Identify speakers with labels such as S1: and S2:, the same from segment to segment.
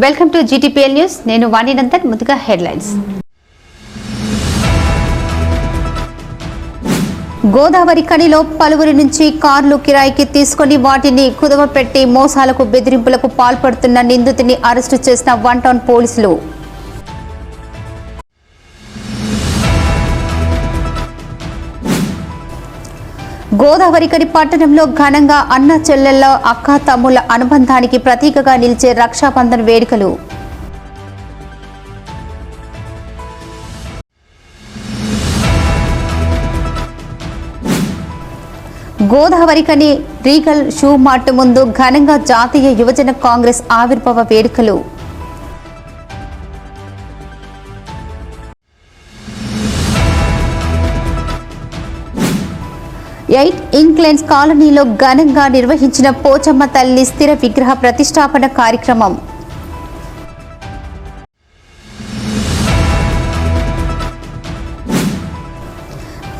S1: Welcome to GTPL news. నేను వాణినందన్. ముందుగా headlines. Godavari కనిలో పలువురి నుంచి కార్లు కిరాయికి తీసుకుని వాటిని కుదవపెట్టి మోసాలకు బెదిరింపులకు పాల్పడుతున్న నిందితుడిని అరెస్టు చేసిన 1 టౌన్ పోలీసులు. గోదావరి కని పట్టణంలో ఘనంగా అన్న చెల్లెళ్ల అక్క తమ్ముళ్ల అనుబంధానికి ప్రతీకగా నిలిచే రక్షాబంధన్ వేడుకలు. గోదావరి కని రీగల్ షూ మార్ట్ ముందు ఘనంగా జాతీయ యువజన కాంగ్రెస్ ఆవిర్భావ వేడుకలు. ఎయిట్ ఇంక్లైన్స్ కాలనీలో ఘనంగా నిర్వహించిన పోచమ్మ తల్లి స్థిర విగ్రహ ప్రతిష్టాపన కార్యక్రమం.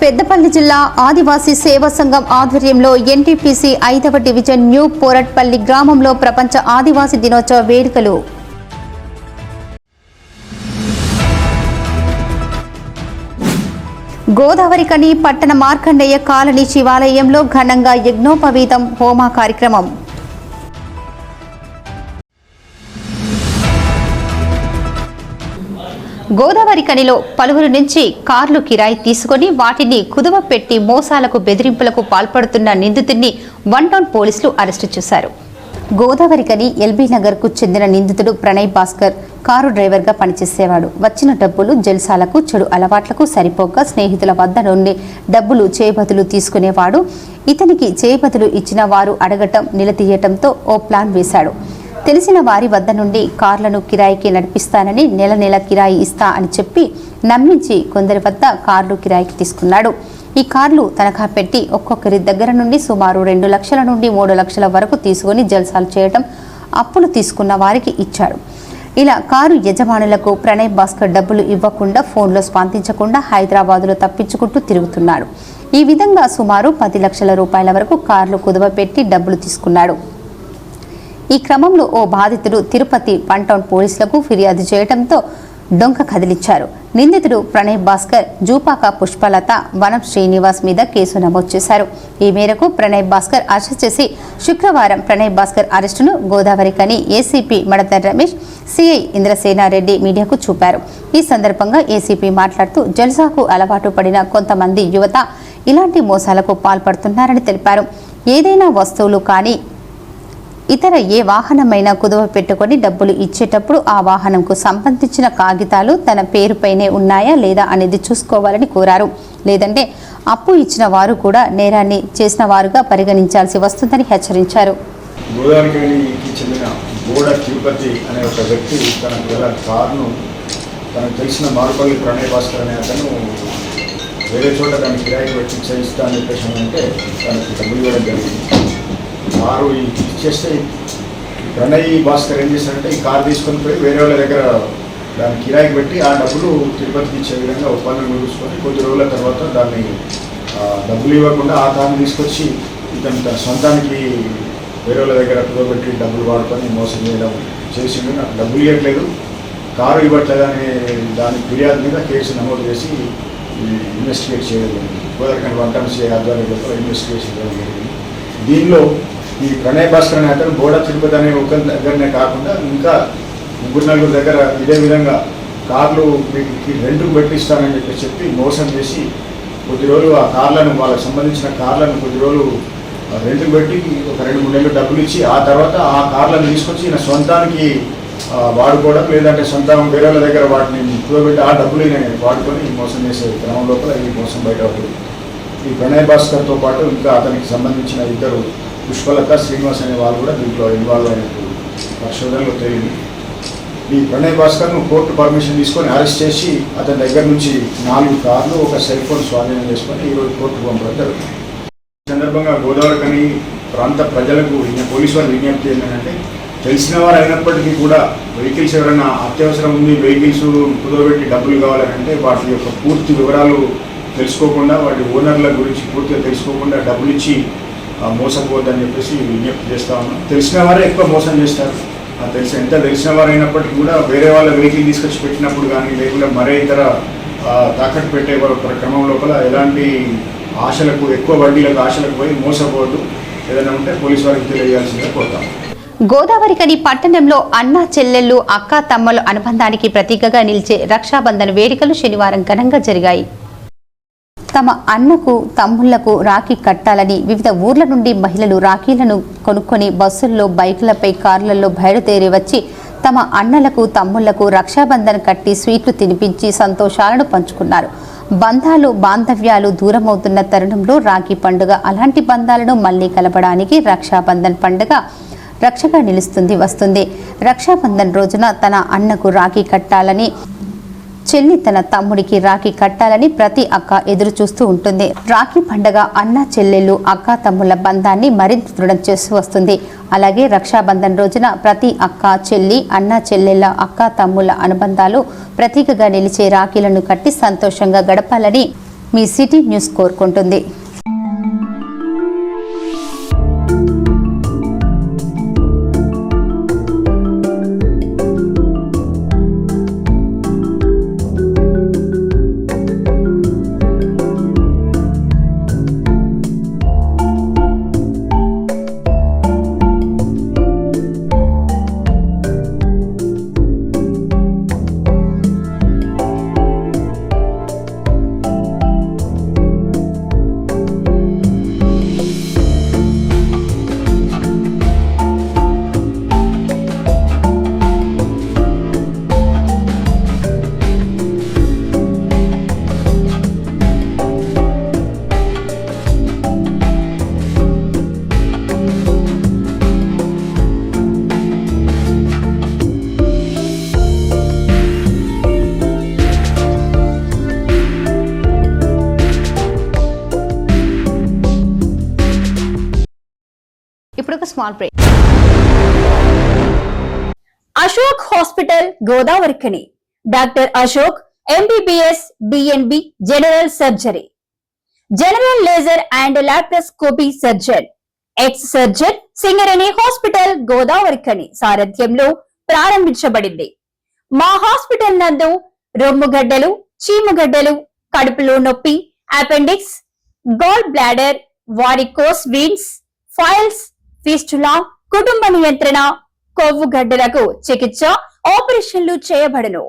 S1: పెద్దపల్లి జిల్లా ఆదివాసీ సేవా సంఘం ఆధ్వర్యంలో NTPC 5వ డివిజన్ న్యూ పోరట్పల్లి గ్రామంలో ప్రపంచ ఆదివాసీ దినోత్సవ వేడుకలు. గోదావరి కని పట్టణ మార్కండేయ కాలనీ శివాలయంలో ఘనంగా యజ్ఞోపవీతం హోమ కార్యక్రమం. గోదావరి కనిలో పలువురు నుంచి కార్లు కిరాయి తీసుకుని వాటిని కుదువపెట్టి మోసాలకు బెదిరింపులకు పాల్పడుతున్న నిందితుడిని 1 టౌన్ పోలీసులు అరెస్టు చేశారు. గోదావరి కని LB నగర్కు చెందిన నిందితుడు ప్రణయ్ భాస్కర్ కారు డ్రైవర్గా పనిచేసేవాడు. వచ్చిన డబ్బులు జల్సాలకు చెడు అలవాట్లకు సరిపోక స్నేహితుల వద్ద నుండి డబ్బులు చేయబదులు తీసుకునేవాడు. ఇతనికి చేయబదులు ఇచ్చిన వారు అడగటం నిలదీయటంతో ఓ ప్లాన్ వేశాడు. తెలిసిన వారి వద్ద నుండి కార్లను కిరాయికి నడిపిస్తానని నెల నెల కిరాయి ఇస్తా అని చెప్పి నమ్మించి కొందరి వద్ద కార్లు కిరాయికి తీసుకున్నాడు. ఈ కార్లు తనఖా పెట్టి ఒక్కొక్కరి దగ్గర నుండి సుమారు 2 లక్షల నుండి 3 లక్షల వరకు తీసుకుని జల్సాలు చేయటం, అప్పులు తీసుకున్న వారికి ఇచ్చాడు. ఇలా కారు యజమానులకు ప్రణయ్ భాస్కర్ డబ్బులు ఇవ్వకుండా ఫోన్లో స్పందించకుండా హైదరాబాదులో తప్పించుకుంటూ తిరుగుతున్నాడు. ఈ విధంగా సుమారు 10 లక్షల రూపాయల వరకు కార్లు కుదవపెట్టి డబ్బులు తీసుకున్నాడు. ఈ క్రమంలో ఓ బాధితుడు తిరుపతి 1 టౌన్ పోలీసులకు ఫిర్యాదు చేయడంతో డొంక కదిలించారు. నిందితుడు ప్రణయ్ భాస్కర్ జూపాక పుష్పలత వనం శ్రీనివాస్ మీద కేసు నమోదు చేశారు. ఈ మేరకు ప్రణయ్ భాస్కర్ అరెస్ట్ చేసి శుక్రవారం ప్రణయ్ భాస్కర్ అరెస్టును గోదావరి కని ఏసీపీ మడత రమేష్, సిఐ ఇంద్రసేనారెడ్డి మీడియాకు చూపారు. ఈ సందర్భంగా ఏసీపీ మాట్లాడుతూ జల్సాకు అలవాటు పడిన కొంతమంది యువత ఇలాంటి మోసాలకు పాల్పడుతున్నారని తెలిపారు. ఏదైనా వస్తువులు కానీ ఇతర ఏ వాహనమైనా కుదువ పెట్టుకొని డబ్బులు ఇచ్చేటప్పుడు ఆ వాహనంకు సంబంధించిన కాగితాలు తన పేరుపైనే ఉన్నాయా లేదా అనేది చూసుకోవాలని కోరారు. లేదంటే అప్పు ఇచ్చిన వారు కూడా నేరాన్ని చేసిన వారుగా పరిగణించాల్సి వస్తుందని హెచ్చరించారు.
S2: గోదావరికి చెందిన బోడ తిరుపతి అనే ఒక వ్యక్తి తనకు గల కారును తనకు తెలిసిన మారుపల్లి ప్రణయ్ భాస్కర్ అనే అతను వేరే చోట దాన్ని కిరాయికి పెట్టి చేయిస్తా అని చెప్పేసి అంటే తనకు డబ్బులు ఇవ్వడం జరిగింది. కారు ఇచ్చేస్తే ప్రణయ్ భాస్కర్ ఏం చేశారంటే ఈ కారు తీసుకొని పోయి వేరే వాళ్ళ దగ్గర దాన్ని కిరాయికి పెట్టి ఆ డబ్బులు తిరుపతికి ఇచ్చే విధంగా ఒప్పందం చూసుకొని కొద్ది రోజుల తర్వాత దాన్ని డబ్బులు ఇవ్వకుండా ఆ కారుని తీసుకొచ్చి ఇతను తన సొంతానికి వేరే వాళ్ళ దగ్గర కుదవబెట్టి డబ్బులు వాడుకొని మోసం చేయడం చేసిండు. నాకు డబ్బులు ఇవ్వట్లేదు, కారు ఇవ్వట్లేదు అనే దాని ఫిర్యాదు మీద కేసు నమోదు చేసి ఇన్వెస్టిగేట్ చేయడం జరిగింది. గోదావరి కని 1 టౌన్ సిఐ ఆధ్వర్యంలో ఇన్వెస్టిగేషన్ చేయడం జరిగింది. దీనిలో ఈ ప్రణయ్ భాస్కర్ అనే అతను బోడ తిరుపతి అనే ఒకరి దగ్గరనే కాకుండా ఇంకా 3-4 దగ్గర ఇదే విధంగా కార్లు మీకు రెంట్కు పెట్టిస్తానని చెప్పి మోసం చేసి కొద్ది రోజులు ఆ కార్లను వాళ్ళకి సంబంధించిన కార్లను కొద్ది రోజులు రెంట్కు పెట్టి ఒక 2-3 నెలలు డబ్బులు ఇచ్చి ఆ తర్వాత ఆ కార్లను తీసుకొచ్చి ఈయన సొంతానికి వాడుకోవడం, లేదంటే సొంతం వేరే వాళ్ళ దగ్గర వాటిని కూడబెట్టి ఆ డబ్బులు వాడుకొని మోసం చేసే క్రమం లోపల ఈ మోసం బయటపడింది. ఈ ప్రణయ్ భాస్కర్తో పాటు ఇంకా అతనికి సంబంధించిన ఇద్దరు పుష్పలత, శ్రీనివాస్ అనే వాళ్ళు కూడా దీంట్లో ఇన్వాల్వ్ అయినట్టు పరిశోధనలో తేలింది. ఈ ప్రణయ్ భాస్కర్ను కోర్టు పర్మిషన్ తీసుకొని అరెస్ట్ చేసి అతని దగ్గర నుంచి 4 కార్లు, ఒక సెల్ ఫోన్ స్వాధీనం చేసుకొని ఈరోజు కోర్టుకు పంపడం జరుగుతుంది. ఈ సందర్భంగా గోదావరి కని ప్రాంత ప్రజలకు పోలీసు వారు విజ్ఞప్తి ఏంటంటే, తెలిసిన వారు అయినప్పటికీ కూడా వెహికల్స్ ఎవరైనా అత్యవసరం ఉంది, వెహికల్స్ కుదవబెట్టి డబ్బులు కావాలని అంటే వాటి యొక్క పూర్తి వివరాలు తెలుసుకోకుండా, వాటి ఓనర్ల గురించి పూర్తిగా తెలుసుకోకుండా డబ్బులు ఇచ్చి మోసపోవద్దని చెప్పేసి విజ్ఞప్తి చేస్తా ఉన్నాం. తెలిసిన వారే ఎక్కువ మోసం చేస్తారు. తెలిసిన వారు అయినప్పటికీ కూడా వేరే వాళ్ళ వెహికల్ తీసుకొచ్చి పెట్టినప్పుడు కానీ లేకుండా మరే ఇతర తాకట్టు పెట్టే క్రమం లోపల ఎలాంటి ఆశలకు ఎక్కువ వడ్డీలకు ఆశలకు పోయి మోసపోవద్దు. ఏదైనా ఉంటే పోలీసు వారికి తెలియజేయాల్సిందిగా కోరుతాం.
S1: గోదావరికని పట్టణంలో అన్నా చెల్లెళ్ళు అక్కా తమ్ముల అనుబంధానికి ప్రతీకగా నిలిచే రక్షాబంధన్ వేడుకలు శనివారం ఘనంగా జరిగాయి. తమ అన్నకు తమ్ముళ్లకు రాఖీ కట్టాలని వివిధ ఊర్ల నుండి మహిళలు రాఖీలను కొనుక్కొని బస్సుల్లో బైకులపై కార్లలో బయలుదేరి వచ్చి తమ అన్నలకు తమ్ముళ్లకు రక్షాబంధన్ కట్టి స్వీట్లు తినిపించి సంతోషాలను పంచుకున్నారు. బంధాలు బాంధవ్యాలు దూరమవుతున్న తరుణంలో రాఖీ పండుగ అలాంటి బంధాలను మళ్లీ కలపడానికి రక్షాబంధన్ పండుగ రక్షగా వస్తుంది. రక్షాబంధన్ రోజున తన అన్నకు రాఖీ కట్టాలని, చెల్లి తన తమ్ముడికి రాఖీ కట్టాలని ప్రతి అక్క ఎదురు చూస్తూ ఉంటుంది. రాఖీ పండుగ అన్న చెల్లెళ్ళు అక్క తమ్ముళ్ల బంధాన్ని మరింత దృఢం చేస్తూ వస్తుంది. అలాగే రక్షాబంధన్ రోజున ప్రతి అక్క చెల్లి అన్న చెల్లెళ్ళ అక్క తమ్ముళ్ల అనుబంధాలు ప్రతీకగా నిలిచే రాఖీలను కట్టి సంతోషంగా గడపాలని మీ సిటీ న్యూస్ కోరుకుంటుంది. ఇప్పుడు ఒక small break.
S3: Ashok hospital Godavarikhani doctor Ashok MBBS DNB general surgery, general laser and laparoscopy surgeon, ex surgeon Singareni hospital Godavarikhani సారథ్యంలో ప్రారంభించబడింది. మా హాస్పిటల్ నందు రొమ్ముగడ్డలు, చీముగడ్డలు, కడుపులో నొప్పి, appendix, gall bladder, varicose veins, piles, fistula, కుటుంబ నియంత్రణ, కొవ్వు గడ్డలకు చికిత్స, ఆపరేషన్లు చేయబడును.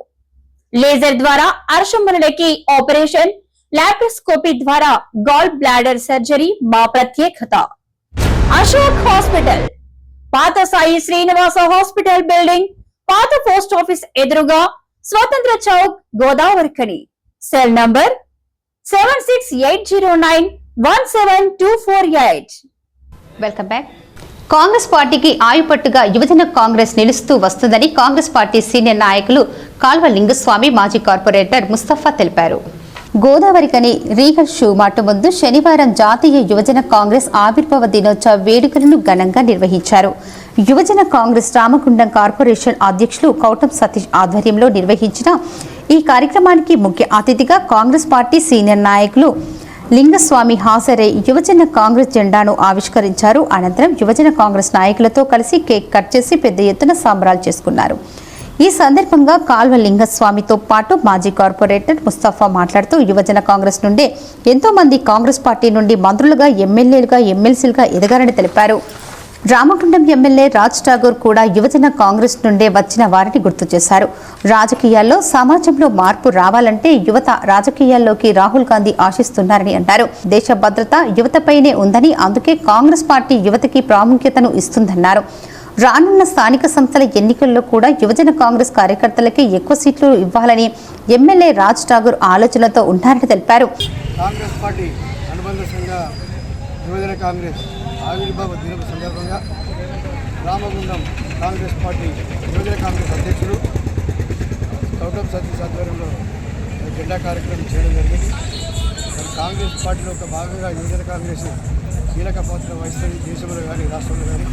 S3: లేజర్ ద్వారా అర్షములకి ఆపరేషన్, లాప్రోస్కోపీ ద్వారా గాల్ బ్లాడర్ సర్జరీ మా ప్రత్యేకత. అశోక్ హాస్పిటల్ పాత సాయి శ్రీనివాస హాస్పిటల్ బిల్డింగ్, పాత పోస్ట్ ఆఫీస్ ఎదురుగా, స్వతంత్ర Chowk, Godavarikhani. Cell number 7680917248.
S1: Welcome back. Congress పార్టీకి ఆయుపట్టుగా యువజన కాంగ్రెస్ నిలుస్తూ వస్తుందని కాంగ్రెస్ పార్టీ సీనియర్ నాయకులు కాల్వ లింగస్వామి, మాజీ కార్పొరేటర్ ముస్తఫా తెలిపారు. గోదావరికని రీగల్ షూ మాటు ముందు శనివారం జాతీయ యువజన కాంగ్రెస్ ఆవిర్భావ దినోత్సవ వేడుకలను ఘనంగా నిర్వహించారు. యువజన కాంగ్రెస్ రామగుండం కార్పొరేషన్ అధ్యక్షులు కౌటం సతీష్ ఆధ్వర్యంలో నిర్వహించిన ఈ కార్యక్రమానికి ముఖ్య అతిథిగా కాంగ్రెస్ పార్టీ సీనియర్ నాయకులు లింగస్వామి హాజరై యువజన కాంగ్రెస్ జెండాను ఆవిష్కరించారు. అనంతరం యువజన కాంగ్రెస్ నాయకులతో కలిసి కేక్ కట్ చేసి పెద్ద ఎత్తున సంబరాలు చేసుకున్నారు. ఈ సందర్భంగా కాల్వ లింగస్వామితో పాటు మాజీ కార్పొరేటర్ ముస్తఫా మాట్లాడుతూ యువజన కాంగ్రెస్ నుండే ఎంతో మంది కాంగ్రెస్ పార్టీ నుండి మంత్రులుగా, ఎమ్మెల్యేలుగా, ఎమ్మెల్సీలుగా ఎదగారని తెలిపారు. రామగుండం ఎమ్మెల్యే రాజ్ ఠాగూర్ కూడా యువజన కాంగ్రెస్ నుండే వచ్చిన వారిని గుర్తు చేశారు. రాజకీయాల్లో, సమాజంలో మార్పు రావాలంటే యువత రాజకీయాల్లోకి రాహుల్ గాంధీ ఆశిస్తున్నారని అన్నారు. దేశ భద్రత యువతపైనే ఉందని, అందుకే కాంగ్రెస్ పార్టీ యువతకి ప్రాముఖ్యతను ఇస్తుందన్నారు. రానున్న స్థానిక సంస్థల ఎన్నికల్లో కూడా యువజన కాంగ్రెస్ కార్యకర్తలకి ఎక్కువ సీట్లు ఇవ్వాలని ఎమ్మెల్యే రాజ్ ఠాగూర్ ఆలోచనతో ఉన్నారని తెలిపారు.
S4: కాంగ్రెస్ పార్టీ అనుబంధ సంఘ యువజన కాంగ్రెస్ ఆవిర్భావ దినం సందర్భంగా రామగుండం కాంగ్రెస్ పార్టీ యువజన కాంగ్రెస్ అధ్యక్షుడు కౌటం సతీష్ ఆధ్వర్యంలో జెండా కార్యక్రమం చేయడం జరిగింది. కాంగ్రెస్ పార్టీలో ఒక భాగంగా యువజన కాంగ్రెస్ కీలక పాత్ర వహిస్తుంది. దేశంలో కానీ రాష్ట్రంలో కానీ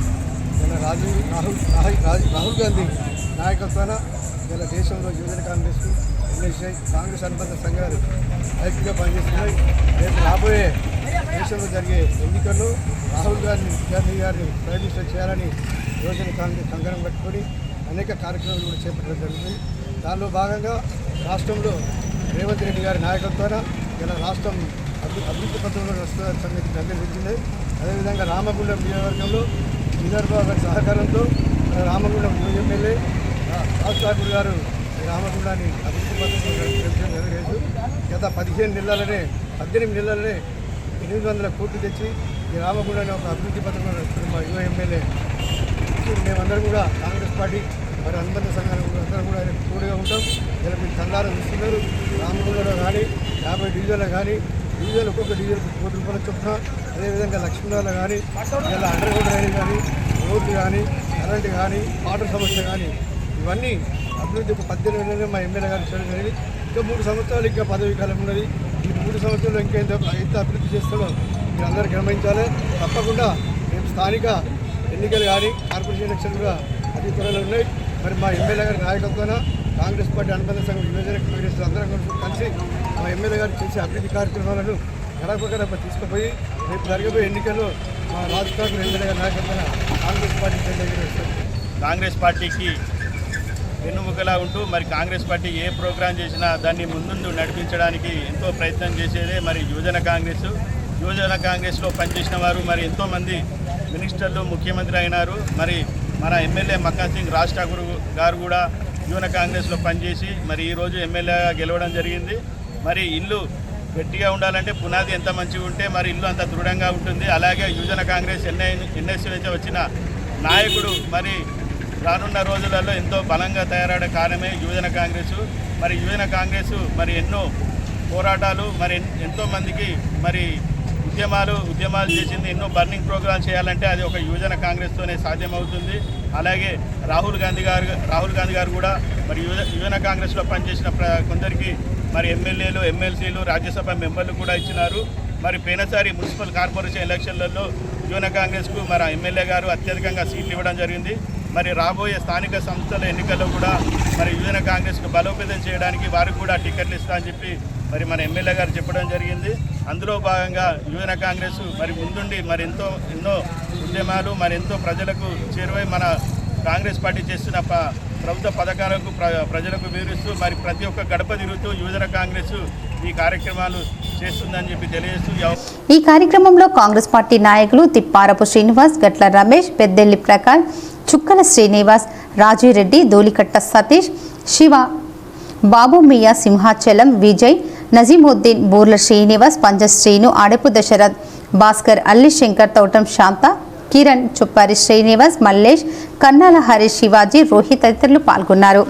S4: రాహుల్ గాంధీ నాయకత్వాన ఇలా దేశంలో యువజన కాంగ్రెస్, ఎన్ఎస్ఐ, కాంగ్రెస్ అనుబంధ సంఘాలు ఐక్యంగా పనిచేస్తున్నాయి. రేపు రాబోయే దేశంలో జరిగే ఎన్నికల్లో రాహుల్ గాంధీ గారిని ప్రైమ్ మినిస్టర్ చేయాలని యువజన కాంగ్రెస్ కంకణం కట్టుకొని అనేక కార్యక్రమాలు కూడా చేపట్టడం జరుగుతుంది. దానిలో భాగంగా రాష్ట్రంలో రేవంత్ రెడ్డి గారి నాయకత్వాన ఇలా రాష్ట్రం అభివృద్ధి పథకంలో వస్తున్న సంగతి దగ్గర వచ్చింది. అదేవిధంగా రామగుండం నియోజకవర్గంలో విదర్భ గారి సహకారంతో రామగుండం ఎమ్మెల్యే రాజ్ ఠాకూర్ గారు రామగుండాన్ని అభివృద్ధి పథకంలో నెరవేర్చు గత 18 నెలలనే 800 కోట్లు తెచ్చి ఈ రామగుండాన్ని ఒక అభివృద్ధి పథకంలో నడుపుతున్న మా యువ ఎమ్మెల్యే మేమందరం కూడా కాంగ్రెస్ పార్టీ మరి అనుబంధ సంఘాలు అందరం కూడా ఆయన తోడుగా ఉంటాం. ఇలా మీరు చందాలు ఇస్తున్నారు. రామగుండంలో కానీ 50 డివిజన్లు కానీ డీజిల్ ఒక్కొక్క డీజిల్ ₹1 చొప్పున, అదేవిధంగా లక్ష్మీనగర్లో కానీ ఇలా అండర్గ్రౌండ్ రైలు కానీ రోడ్లు కానీ కరెంటు కానీ వాటర్ సమస్య కానీ ఇవన్నీ అభివృద్ధి ఒక 18 నెలలు మా ఎమ్మెల్యే గారు చేయడం జరిగింది. ఇంకా 3 సంవత్సరాలు ఇంకా పదవి కాలం ఉన్నది. ఈ 3 సంవత్సరాలు ఇంకా ఎంత అభివృద్ధి చేస్తాడో మీరు అందరూ గమనించాలి. తప్పకుండా రేపు స్థానిక ఎన్నికలు కానీ కార్పొరేషన్ ఎలక్షన్లు కూడా అతి త్వరలో ఉన్నాయి. మరి మా ఎమ్మెల్యే గారి నాయకత్వాన కాంగ్రెస్ పార్టీ అనుబంధ సంఘం యువజన కాంగ్రెస్ అందరం కలిసి మా ఎమ్మెల్యే గారు చేసే అభివృద్ధి కార్యక్రమాలను గడప తీసుకుపోయి రేపు జరగబోయే ఎన్నికల్లో మా రాజ్ ఠాకూర్ ఎమ్మెల్యే గారి నాయకత్వాన కాంగ్రెస్ పార్టీ
S5: కాంగ్రెస్ పార్టీకి వెన్నుముకలా ఉంటూ మరి కాంగ్రెస్ పార్టీ ఏ ప్రోగ్రాం చేసినా దాన్ని ముందు నడిపించడానికి ఎంతో ప్రయత్నం చేసేదే మరి యువజన కాంగ్రెస్లో పనిచేసిన వారు మరి ఎంతోమంది మినిస్టర్లు ముఖ్యమంత్రి అయినారు. మరి మన ఎమ్మెల్యే మక్కా సింగ్ రాజ్ ఠాకూర్ గారు కూడా యువజన కాంగ్రెస్లో పనిచేసి మరి ఈరోజు ఎమ్మెల్యేగా గెలవడం జరిగింది. మరి ఇల్లు గట్టిగా ఉండాలంటే పునాది ఎంత మంచిగా ఉంటే మరి ఇల్లు అంత దృఢంగా ఉంటుంది. అలాగే యువజన కాంగ్రెస్ ఎన్ఎస్సీ నుంచి వచ్చిన నాయకుడు మరి రానున్న రోజులలో ఎంతో బలంగా తయారడే కారణమే యువజన కాంగ్రెస్. మరి యువజన కాంగ్రెస్ మరి ఎన్నో పోరాటాలు మరి ఎంతోమందికి మరి ఉద్యమాలు చేసింది. ఎన్నో బర్నింగ్ ప్రోగ్రామ్ చేయాలంటే అది ఒక యువజన కాంగ్రెస్తోనే సాధ్యమవుతుంది. అలాగే రాహుల్ గాంధీ గారు కూడా మరి యువజన కాంగ్రెస్లో పనిచేసిన కొందరికి మరి ఎమ్మెల్యేలు ఎమ్మెల్సీలు రాజ్యసభ మెంబర్లు కూడా ఇచ్చినారు. మరి పోయినసారి మున్సిపల్ కార్పొరేషన్ ఎలక్షన్లలో యువజన కాంగ్రెస్కు మరి ఎమ్మెల్యే గారు అత్యధికంగా సీట్లు ఇవ్వడం జరిగింది. మరి రాబోయే స్థానిక సంస్థల ఎన్నికల్లో కూడా మరి యువజన కాంగ్రెస్కు బలోపేతం చేయడానికి వారికి కూడా టికెట్లు ఇస్తా అని చెప్పి మరి మన ఎమ్మెల్యే గారు చెప్పడం జరిగింది. అందులో భాగంగా యువజన కాంగ్రెస్ మరి ముందుండి మరి ఎన్నో ఉద్యమాలు మరి ఎంతో ప్రజలకు చేరువై మన కాంగ్రెస్ పార్టీ చేస్తున్న ప్రభుత్వ పథకాలకు ప్రజలకు వివరిస్తూ మరి ప్రతి ఒక్క గడప తిరుగుతూ యువజన కాంగ్రెస్ ఈ కార్యక్రమాలు చేస్తుందని చెప్పి తెలియజేస్తూ
S1: ఈ కార్యక్రమంలో కాంగ్రెస్ పార్టీ నాయకులు తిప్పారపు శ్రీనివాస్, గట్ల రమేష్, పెద్దెల్లి ప్రకాష్, చుక్కల శ్రీనివాస్, రాజీరెడ్డి, ధూళికట్ట సతీష్, శివ, బాబు మియా, సింహాచలం విజయ్, నజీముద్దీన్, బూర్ల శ్రీనివాస్, పంజ శ్రీను, ఆడపు దశరథ్, భాస్కర్, అల్లి శంకర్, తోటం శాంత, కిరణ్, చుప్పారి శ్రీనివాస్, మల్లేష్, కన్నాల హరీష్, శివాజీ, రోహిత్ తదితరులు పాల్గొన్నారు.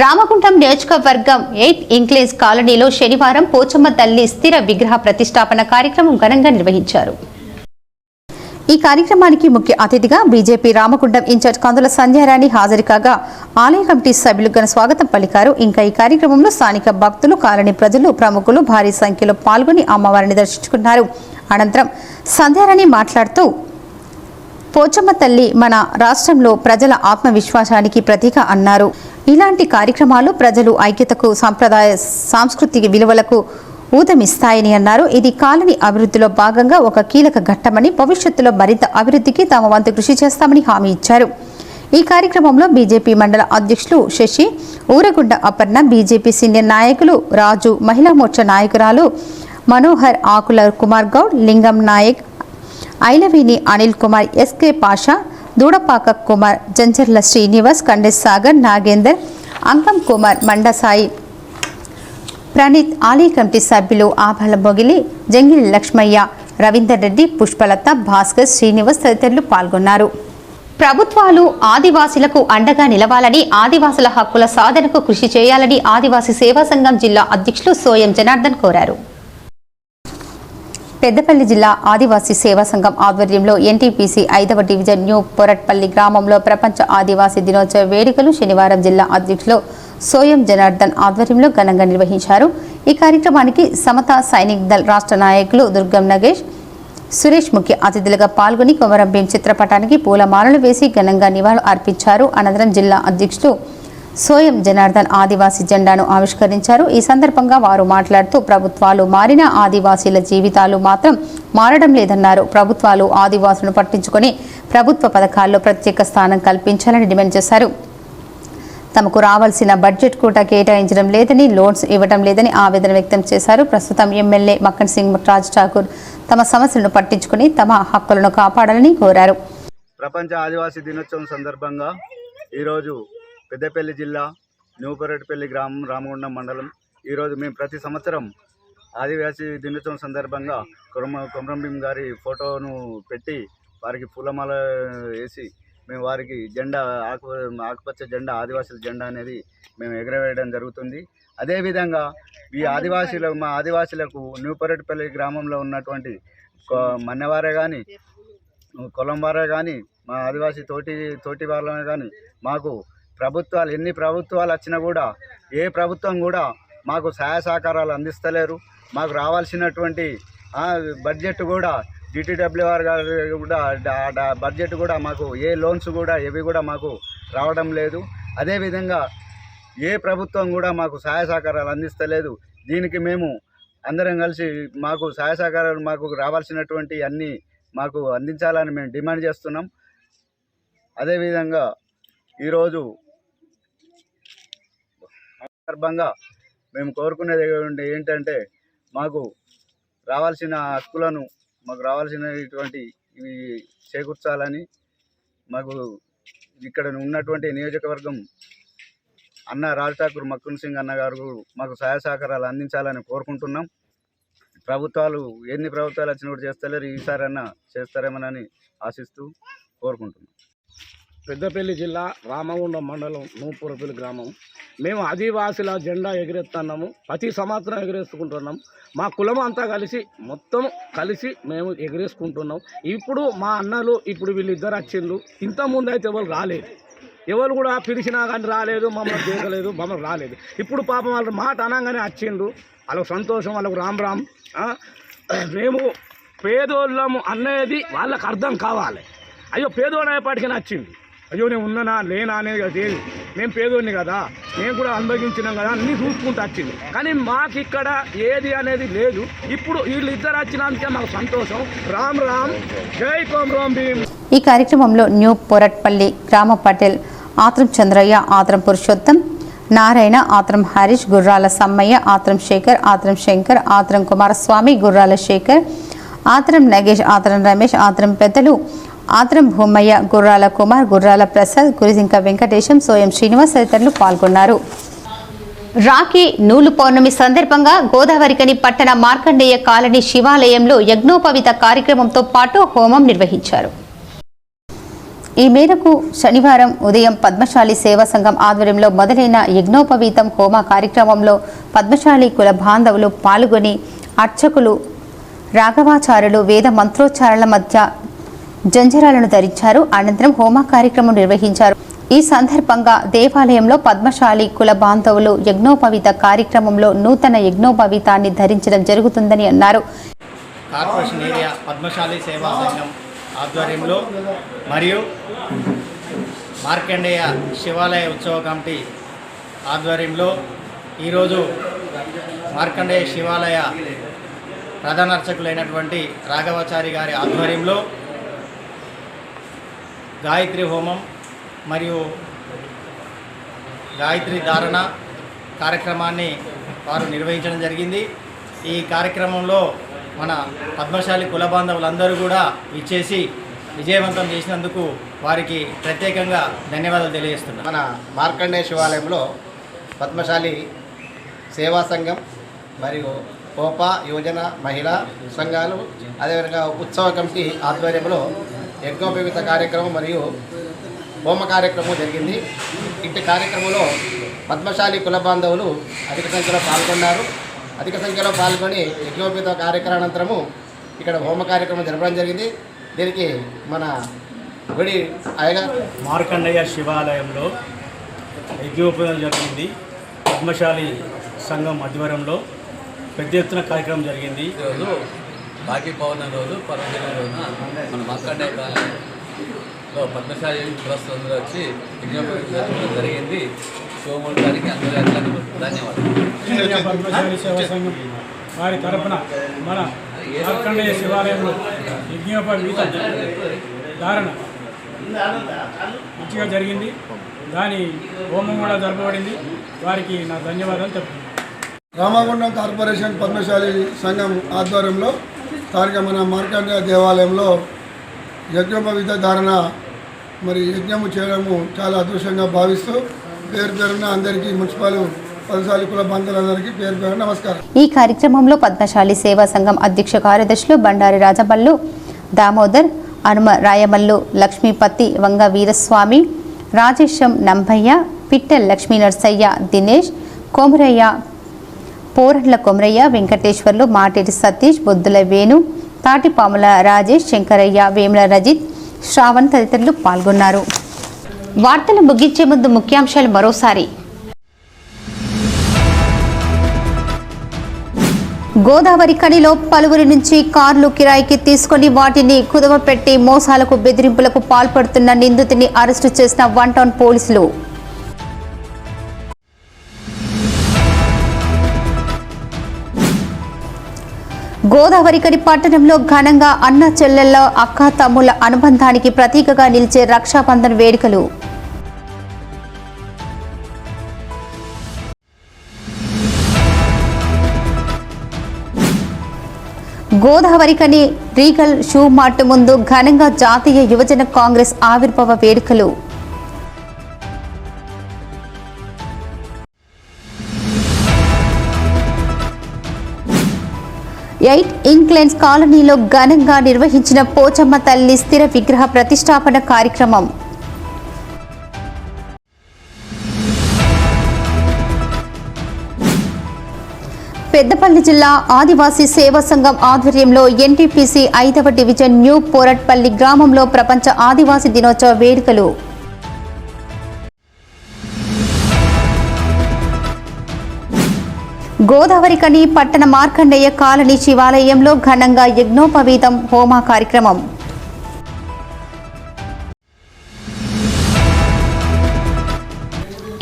S1: రామగుండం నియోజకవర్గం 8 ఇంక్లేజ్ కాలనీలో శనివారం పోచమ్మ తల్లి స్థిర విగ్రహ ప్రతిష్టాపన కార్యక్రమం ఘనంగా నిర్వహించారు. ఈ కార్యక్రమానికి ముఖ్య అతిథిగా బీజేపీ రామగుండం ఇన్ఛార్జ్ కందుల సంధ్యారాణి హాజరు కాగా ఆలయ కమిటీ సభ్యులు ఘన స్వాగతం పలికారు. ఇంకా ఈ కార్యక్రమంలో స్థానిక భక్తులు, కాలనీ ప్రజలు, ప్రముఖులు భారీ సంఖ్యలో పాల్గొని అమ్మవారిని దర్శించుకున్నారు. అనంతరం సంధ్యారాణి మాట్లాడుతూ పోచమ్మ తల్లి మన రాష్ట్రంలో ప్రజల ఆత్మవిశ్వాసానికి ప్రతీక అన్నారు. ఇలాంటి కార్యక్రమాలు ప్రజలు ఐక్యతకు, సంప్రదాయ సాంస్కృతిక విలువలకు ఊతమిస్తాయని అన్నారు. ఇది కాలనీ అభివృద్ధిలో భాగంగా ఒక కీలక ఘట్టమని, భవిష్యత్తులో మరింత అభివృద్ధికి తమ వంతు కృషి చేస్తామని హామీ ఇచ్చారు. ఈ కార్యక్రమంలో బీజేపీ మండల అధ్యక్షులు శశి, ఊరగుండ అపర్ణ, బీజేపీ సీనియర్ నాయకులు రాజు, మహిళా మోర్చా నాయకురాలు మనోహర్, ఆకుల కుమార్ గౌడ్, లింగం నాయక్, ఐలవేణి అనిల్ కుమార్, ఎస్కే పాషా, దూడపాక కుమార్, జంజర్ల శ్రీనివాస్, కండెస్ సాగర్, నాగేందర్, అంకం కుమార్, మండసాయి, ప్రణీత్, ఆలయ కమిటీ సభ్యులు ఆభాల మొగిలి, జంగిలి లక్ష్మయ్య, రవీందర్ రెడ్డి, పుష్పలత, భాస్కర్, శ్రీనివాస్ తదితరులు పాల్గొన్నారు. ప్రభుత్వాలు ఆదివాసీలకు అండగా నిలవాలని, ఆదివాసుల హక్కుల సాధనకు కృషి చేయాలని ఆదివాసీ సేవా సంఘం జిల్లా అధ్యక్షులు సోయం జనార్దన్ కోరారు. పెద్దపల్లి జిల్లా ఆదివాసీ సేవా సంఘం ఆధ్వర్యంలో ఎన్టీపీసీ 5వ డివిజన్ న్యూ పొరట్పల్లి గ్రామంలో ప్రపంచ ఆదివాసీ దినోత్సవ వేడుకలు శనివారం జిల్లా అధ్యక్షులు సోయం జనార్దన్ ఆధ్వర్యంలో ఘనంగా నిర్వహించారు. ఈ కార్యక్రమానికి సమతా సైనిక్ దళ్ రాష్ట్ర నాయకులు దుర్గం నగేష్, సురేష్ ముఖ్య అతిథులుగా పాల్గొని కొమరం భీం చిత్రపటానికి పూలమాలలు వేసి ఘనంగా నివాళులు అర్పించారు. అనంతరం జిల్లా అధ్యక్షులు సోయం జనార్దన్ ఆదివాసీ జెండాను ఆవిష్కరించారు. ఈ సందర్భంగా వారు మాట్లాడుతూ ప్రభుత్వాలు మారిన ఆదివాసీల జీవితాలు మాత్రం మారడం లేదన్నారు. ప్రభుత్వాలు ఆదివాసులను పట్టించుకొని ప్రభుత్వ పథకాల్లో ప్రత్యేక స్థానం కల్పించాలని డిమాండ్ చేశారు. తమకు రావాల్సిన బడ్జెట్ కూడా కేటాయించడం లేదని, లోన్స్ ఇవ్వడం లేదని ఆవేదన వ్యక్తం చేశారు. ప్రస్తుతం ఎమ్మెల్యే మక్కన్ సింగ్ రాజ్ ఠాకూర్ తమ సమస్యలను పట్టించుకొని తమ హక్కులను కాపాడాలని కోరారు.
S6: ప్రపంచ ఆదివాసీ దినోత్సవం సందర్భంగా ఈరోజు పెద్దపల్లి జిల్లా న్యూపరెడ్డిపల్లి గ్రామం రామగుండం మండలం ఈరోజు మేము ప్రతి సంవత్సరం ఆదివాసీ దినోత్సవం సందర్భంగా కొమరం భీం గారి ఫోటోను పెట్టి వారికి పూలమాల వేసి మేము వారికి జెండా ఆకుపచ్చ జెండా ఆదివాసుల జెండా అనేది మేము ఎగరవేయడం జరుగుతుంది. అదేవిధంగా మా ఆదివాసులకు న్యూపరెడ్డిపల్లి గ్రామంలో ఉన్నటువంటి మన్నెవారే కానీ కొలంవారే కానీ మా ఆదివాసీ తోటి వాళ్ళని కానీ మాకు ప్రభుత్వాలు ఎన్ని ప్రభుత్వాలు వచ్చినా కూడా ఏ ప్రభుత్వం కూడా మాకు సహాయ సహకారాలు అందిస్తలేరు. మాకు రావాల్సినటువంటి బడ్జెట్ కూడా GTWR గారు కూడా బడ్జెట్ కూడా మాకు ఏ లోన్స్ కూడా ఏవి కూడా మాకు రావడం లేదు. అదేవిధంగా ఏ ప్రభుత్వం కూడా మాకు సహాయ సహకారాలు అందిస్తలేదు. దీనికి మేము అందరం కలిసి మాకు సహాయ సహకారాలు మాకు రావాల్సినటువంటి అన్నీ మాకు అందించాలని మేము డిమాండ్ చేస్తున్నాం. అదేవిధంగా ఈరోజు సందర్భంగా మేము కోరుకునేది ఏంటంటే మాకు రావాల్సిన హక్కులను మాకు రావాల్సినటువంటి ఇవి చేకూర్చాలని మాకు ఇక్కడ ఉన్నటువంటి నియోజకవర్గం అన్న రాజ్ ఠాకూర్ మక్కన్ సింగ్ అన్న గారు మాకు సహాయ సహకారాలు అందించాలని కోరుకుంటున్నాం. ప్రభుత్వాలు ఎన్ని ప్రభుత్వాలు వచ్చినా కూడా చేస్తలేరు. ఈసారైనా చేస్తారేమోనని ఆశిస్తూ కోరుకుంటున్నాం.
S7: పెద్దపల్లి జిల్లా రామగుండం మండలం నూపూరపల్లి గ్రామం. మేము ఆదివాసుల జెండా ఎగిరేస్తున్నాము. ప్రతి సంవత్సరం ఎగిరేసుకుంటున్నాం. మా కులం అంతా మొత్తం కలిసి మేము ఎగిరేసుకుంటున్నాం. ఇప్పుడు మా అన్నలు వీళ్ళిద్దరు వచ్చిండ్రు. ఇంతకుముందు అయితే ఎవరు రాలేదు. ఎవరు కూడా పిలిచినా కానీ రాలేదు, మమ్మల్ని చేయలేదు, మమ్మల్ని రాలేదు. ఇప్పుడు పాపం వాళ్ళు మాట అనగానే వచ్చిండ్రు. వాళ్ళకు సంతోషం, వాళ్ళకు రామ్ రామ్. మేము పేదోళ్ళము అనేది వాళ్ళకు అర్థం కావాలి. అయ్యో పేదోడు అయ్యేపాటికి వచ్చింది, అయ్యో నేను ఉన్నానా లేనా అనేది లేదు. మేము పేదోడిని కదా, మేము కూడా అనుభవించినాం కదా, అన్నీ చూసుకుంటూ వచ్చింది. కానీ మాకు ఇక్కడ ఏది అనేది లేదు. ఇప్పుడు వీళ్ళు ఇద్దరు వచ్చినందుకే మాకు సంతోషం. రామ్ రామ్, జై కొమరం భీం.
S1: ఈ కార్యక్రమంలో న్యూ పొరట్పల్లి గ్రామ పటేల్ ఆత్రం చంద్రయ్య, ఆత్రం పురుషోత్తం, నారాయణ, ఆత్రం హరీష్, గుర్రాల సమ్మయ్య, ఆత్రం శేఖర్, ఆత్రం శంకర్, ఆత్రం కుమారస్వామి, గుర్రాల శేఖర్, ఆత్రం నగేష్, ఆత్రం రమేష్, ఆత్రం పెద్దలు, ఆత్రం భూమయ్య, గుర్రాల కుమార్, గుర్రాల ప్రసాద్, గురిజింక వెంకటేశం, సోయం శ్రీనివాస్ తదితరులు పాల్గొన్నారు. రాఖీ నూలు పౌర్ణమి సందర్భంగా గోదావరికని పట్టణ మార్కండేయ కాలనీ శివాలయంలో యజ్ఞోపవీత కార్యక్రమంతో పాటు హోమం నిర్వహించారు. ఈ మేరకు శనివారం ఉదయం పద్మశాలి సేవా సంఘం ఆధ్వర్యంలో మొదలైన యజ్ఞోపవీతం హోమ కార్యక్రమంలో పద్మశాలి కుల బాంధవులు పాల్గొని అర్చకులు రాఘవాచార్యులు వేద మంత్రోచ్చారణల మధ్య జంజరాలను ధరించారు. అనంతరం హోమ కార్యక్రమం నిర్వహించారు. ఈ సందర్భంగా దేవాలయంలో పద్మశాలి కుల బాంధవులు యజ్ఞోపవీత కార్యక్రమంలో నూతన యజ్ఞోపవీతాన్ని ధరించడం జరుగుతుందని అన్నారు.
S8: కార్పొరేషన్ ఏరియా పద్మశాలి సేవా సంఘం ఆధ్వర్యంలో మరియు మార్కండేయ శివాలయ ఉత్సవ కమిటీ ఆధ్వర్యంలో ఈరోజు మార్కండేయ శివాలయ ప్రధాన అర్చకులైనటువంటి రాఘవాచారి గారి ఆధ్వర్యంలో గాయత్రి హోమం మరియు గాయత్రి ధారణ కార్యక్రమాన్ని వారు నిర్వహించడం జరిగింది. ఈ కార్యక్రమంలో మన పద్మశాలి కుల బాంధవులందరూ కూడా ఇచ్చేసి విజయవంతం చేసినందుకు వారికి ప్రత్యేకంగా ధన్యవాదాలు తెలియజేస్తున్నాం.
S9: మన మార్కండేయ శివాలయంలో పద్మశాలి సేవా సంఘం మరియు కోప యువజన మహిళా సంఘాలు అదేవిధంగా ఉత్సవ కమిటీ ఆధ్వర్యంలో యజ్ఞోపవీత కార్యక్రమం మరియు హోమ కార్యక్రమం జరిగింది. ఇట్టి కార్యక్రమంలో పద్మశాలి కుల బాంధవులు అధిక సంఖ్యలో పాల్గొన్నారు. అధిక సంఖ్యలో పాల్గొని యజ్ఞోపవీత కార్యక్రమానంతరము ఇక్కడ హోమ కార్యక్రమం జరపడం జరిగింది. దీనికి మన గుడి అయ్యగారు
S5: మార్కండేయ శివాలయంలో యజ్ఞోపవీతం జరిగింది. పద్మశాలి సంఘం ఆధ్వర్యంలో పెద్ద ఎత్తున కార్యక్రమం జరిగింది.
S10: ఈరోజు రాఖీ పౌర్ణమి రోజు పర్వదిన రోజున మన మార్కండేయ కాలనీలో పద్మశాలి కులస్తులందరూ వచ్చి యజ్ఞోపవీతం జరగడం జరిగింది. శివమూర్తానికి అందరికీ ధన్యవాదాలు.
S7: పద్మశాలి సేవా సంఘం వారి తరఫున మన
S11: మార్కండేయ శివాలయంలో యజ్ఞోపవీత ధారణ మంచిగా జరిగింది. దాని హోమం కూడా జరపబడింది. వారికి నా ధన్యవాదాలు చెప్తున్నాను.
S4: రామగుండం కార్పొరేషన్ పద్మశాలి సంఘం ఆధ్వర్యంలో స్థానిక మన మార్కండేయ దేవాలయంలో యజ్ఞోపవీత ధారణ మరి యజ్ఞము చేయడము చాలా అదృష్టంగా భావిస్తూ పేరు పేరున అందరికీ మున్సిపల్ పద్మశాలి కుల బంధువులందరికీ పేరు పేరు నమస్కారం.
S1: ఈ కార్యక్రమంలో పద్మశాలి సేవా సంఘం అధ్యక్ష కార్యదర్శులు బండారి రాజమల్లు, దామోదర్, హనుమ రాయమల్లు, లక్ష్మీపతి, వంగ వీరస్వామి, రాజేశం నంభయ్య, పిట్టెల్ లక్ష్మీ నర్సయ్య, దినేష్, కొమరయ్య, పోరడ్ల కొమరయ్య, వెంకటేశ్వర్లు, మాటేటి సతీష్, బొద్దుల వేణు, తాటిపాముల రాజేష్, శంకరయ్య, వేముల రజిత్, శ్రావణ్ తదితరులు పాల్గొన్నారు. వార్తలు ముగించే ముందు ముఖ్యాంశాలు మరోసారి. గోదావరి కనిలో పలువురి నుంచి కార్లు కిరాయికి తీసుకొని వాటిని కుదవపెట్టి మోసాలకు బెదిరింపులకు పాల్పడుతున్న నిందితుడిని అరెస్టు చేసిన 1 టౌన్ పోలీసులు. గోదావరి కని పట్టణంలో ఘనంగా అన్న చెల్లెళ్ల అక్క తమ్ముళ్ల అనుబంధానికి ప్రతీకగా నిలిచే రక్షాబంధన్ వేడుకలు. గోదావరి కని రీగల్ షూ మార్ట్ ముందు ఘనంగా జాతీయ యువజన కాంగ్రెస్ ఆవిర్భావ వేడుకలు. ఎయిట్ ఇంక్లైన్స్ కాలనీలో ఘనంగా నిర్వహించిన పోచమ్మ తల్లి స్థిర విగ్రహ ప్రతిష్టాపన కార్యక్రమం. పెద్దపల్లి జిల్లా ఆదివాసీ సేవా సంఘం ఆధ్వర్యంలో ఎన్టీపీసీ 5వ డివిజన్ న్యూ పోరట్పల్లి గ్రామంలో ప్రపంచ ఆదివాసీ దినోత్సవ వేడుకలు. గోదావరి కని పట్టణ మార్కండేయ కాలనీ శివాలయంలో ఘనంగా యజ్ఞోపవీతం హోమ కార్యక్రమం.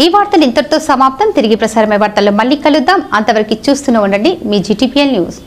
S1: ఈ వార్తలు ఇంతటితో సమాప్తం. తిరిగి ప్రసారమయ్యే వార్తల్లో మళ్ళీ కలుద్దాం. అంతవరకు చూస్తూనే ఉండండి మీ GTPL న్యూస్.